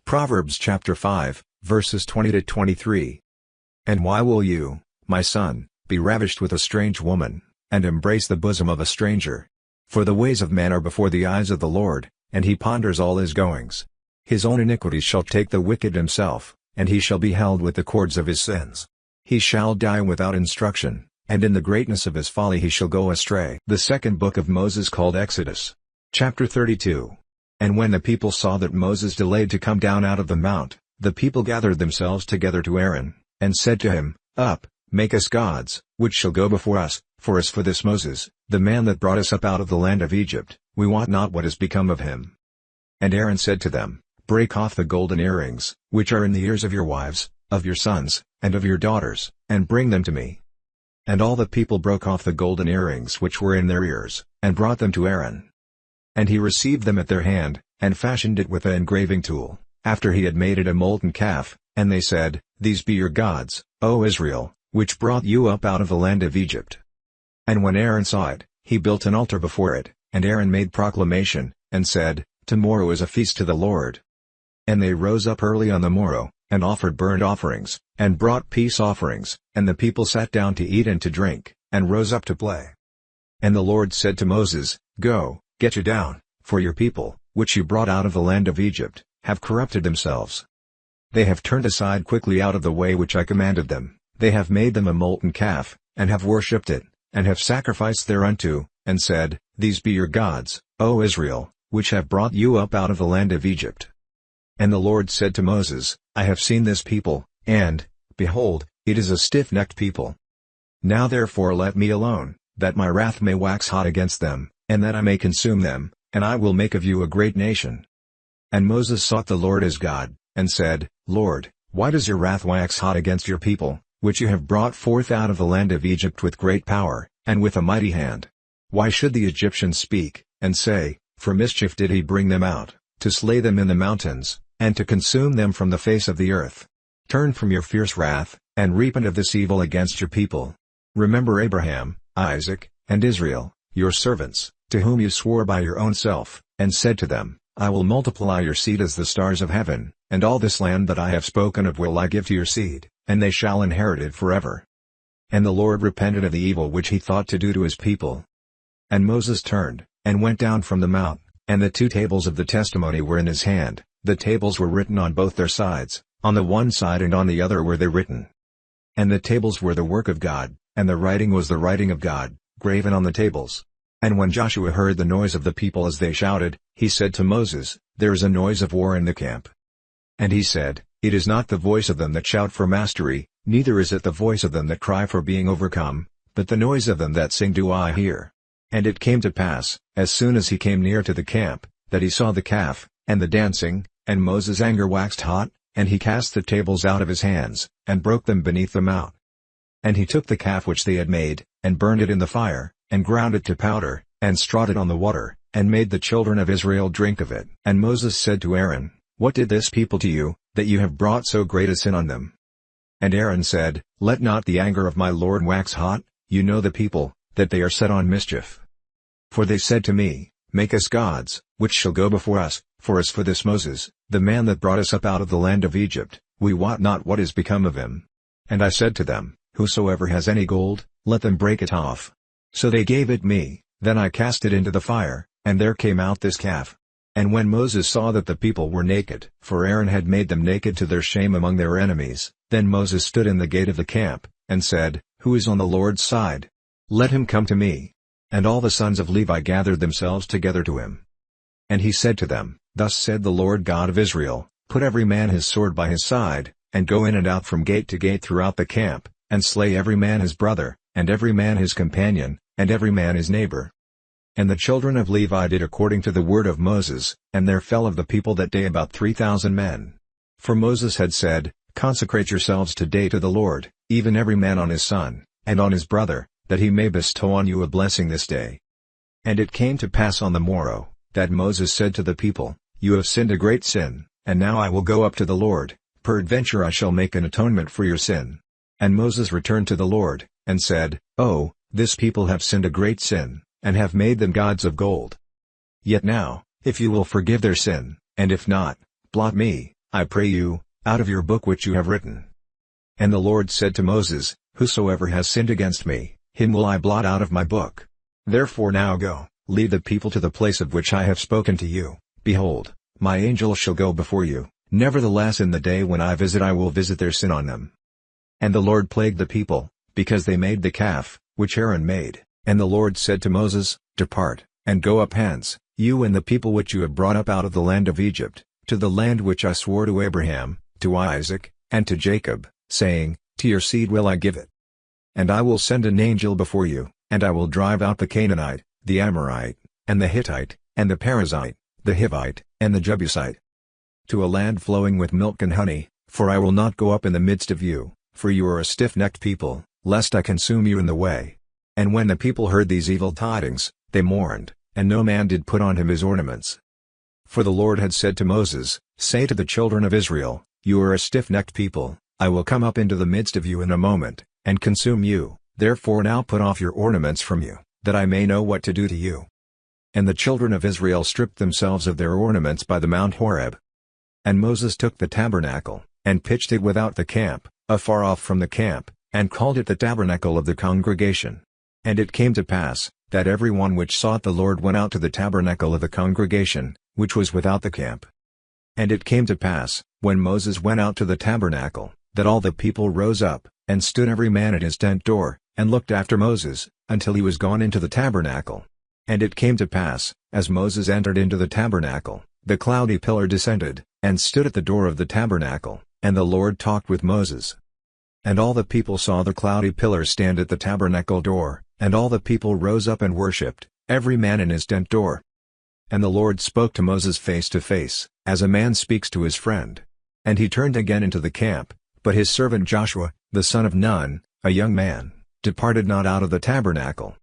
Proverbs chapter 5, verses 20-23. And why will you, my son, be ravished with a strange woman, and embrace the bosom of a stranger? For the ways of man are before the eyes of the Lord, and he ponders all his goings. His own iniquities shall take the wicked himself, and he shall be held with the cords of his sins. He shall die without instruction, and in the greatness of his folly he shall go astray. The second book of Moses, called Exodus. Chapter 32. And when the people saw that Moses delayed to come down out of the mount, the people gathered themselves together to Aaron, and said to him, Up, make us gods, which shall go before us, for as for this Moses, the man that brought us up out of the land of Egypt, we wot not what has become of him. And Aaron said to them, Break off the golden earrings, which are in the ears of your wives, of your sons, and of your daughters, and bring them to me. And all the people broke off the golden earrings which were in their ears, and brought them to Aaron. And he received them at their hand, and fashioned it with an engraving tool, after he had made it a molten calf, and they said, These be your gods, O Israel, which brought you up out of the land of Egypt. And when Aaron saw it, he built an altar before it, and Aaron made proclamation, and said, Tomorrow is a feast to the Lord. And they rose up early on the morrow, and offered burnt offerings, and brought peace offerings, and the people sat down to eat and to drink, and rose up to play. And the Lord said to Moses, Go, get you down, for your people, which you brought out of the land of Egypt, have corrupted themselves. They have turned aside quickly out of the way which I commanded them, they have made them a molten calf, and have worshipped it, and have sacrificed thereunto, and said, These be your gods, O Israel, which have brought you up out of the land of Egypt. And the Lord said to Moses, I have seen this people, and, behold, it is a stiff-necked people. Now therefore let me alone, that my wrath may wax hot against them, and that I may consume them, and I will make of you a great nation. And Moses sought the Lord his God, and said, Lord, why does your wrath wax hot against your people, which you have brought forth out of the land of Egypt with great power, and with a mighty hand? Why should the Egyptians speak, and say, For mischief did he bring them out, to slay them in the mountains, and to consume them from the face of the earth? Turn from your fierce wrath, and repent of this evil against your people. Remember Abraham, Isaac, and Israel, your servants, to whom you swore by your own self, and said to them, I will multiply your seed as the stars of heaven, and all this land that I have spoken of will I give to your seed, and they shall inherit it forever. And the Lord repented of the evil which he thought to do to his people. And Moses turned, and went down from the mount, and the 2 tables of the testimony were in his hand. The tables were written on both their sides, on the one side and on the other were they written. And the tables were the work of God, and the writing was the writing of God, graven on the tables. And when Joshua heard the noise of the people as they shouted, he said to Moses, There is a noise of war in the camp. And he said, It is not the voice of them that shout for mastery, neither is it the voice of them that cry for being overcome, but the noise of them that sing do I hear. And it came to pass, as soon as he came near to the camp, that he saw the calf, and the dancing, and Moses' anger waxed hot, and he cast the tables out of his hands, and broke them beneath the mount. And he took the calf which they had made, and burned it in the fire, and ground it to powder, and strawed it on the water, and made the children of Israel drink of it. And Moses said to Aaron, What did this people to you, that you have brought so great a sin on them? And Aaron said, Let not the anger of my Lord wax hot, you know the people, that they are set on mischief. For they said to me, Make us gods, which shall go before us, for as for this Moses, the man that brought us up out of the land of Egypt, we wot not what is become of him. And I said to them, Whosoever has any gold, let them break it off. So they gave it me, then I cast it into the fire, and there came out this calf. And when Moses saw that the people were naked, for Aaron had made them naked to their shame among their enemies, then Moses stood in the gate of the camp, and said, Who is on the Lord's side? Let him come to me. And all the sons of Levi gathered themselves together to him. And he said to them, Thus said the Lord God of Israel, Put every man his sword by his side, and go in and out from gate to gate throughout the camp, and slay every man his brother, and every man his companion, and every man his neighbor. And the children of Levi did according to the word of Moses, and there fell of the people that day about 3,000 men. For Moses had said, Consecrate yourselves today to the Lord, even every man on his son, and on his brother, that he may bestow on you a blessing this day. And it came to pass on the morrow, that Moses said to the people, You have sinned a great sin, and now I will go up to the Lord, peradventure I shall make an atonement for your sin. And Moses returned to the Lord, and said, Oh, this people have sinned a great sin, and have made them gods of gold. Yet now, if you will forgive their sin, and if not, blot me, I pray you, out of your book which you have written. And the Lord said to Moses, Whosoever has sinned against me, him will I blot out of my book. Therefore now go, lead the people to the place of which I have spoken to you. Behold, my angel shall go before you, nevertheless in the day when I will visit their sin on them. And the Lord plagued the people, because they made the calf, which Aaron made, and the Lord said to Moses, Depart, and go up hence, you and the people which you have brought up out of the land of Egypt, to the land which I swore to Abraham, to Isaac, and to Jacob, saying, To your seed will I give it. And I will send an angel before you, and I will drive out the Canaanite, the Amorite, and the Hittite, and the Perizzite, the Hivite, and the Jebusite, to a land flowing with milk and honey, for I will not go up in the midst of you, for you are a stiff-necked people, lest I consume you in the way. And when the people heard these evil tidings, they mourned, and no man did put on him his ornaments. For the Lord had said to Moses, Say to the children of Israel, You are a stiff-necked people, I will come up into the midst of you in a moment, and consume you, therefore now put off your ornaments from you, that I may know what to do to you. And the children of Israel stripped themselves of their ornaments by the Mount Horeb. And Moses took the tabernacle, and pitched it without the camp, afar off from the camp, and called it the tabernacle of the congregation. And it came to pass, that every one which sought the Lord went out to the tabernacle of the congregation, which was without the camp. And it came to pass, when Moses went out to the tabernacle, that all the people rose up, and stood every man at his tent door, and looked after Moses, until he was gone into the tabernacle. And it came to pass, as Moses entered into the tabernacle, the cloudy pillar descended, and stood at the door of the tabernacle, and the Lord talked with Moses. And all the people saw the cloudy pillar stand at the tabernacle door, and all the people rose up and worshipped, every man in his tent door. And the Lord spoke to Moses face to face, as a man speaks to his friend. And he turned again into the camp, but his servant Joshua, the son of Nun, a young man, departed not out of the tabernacle.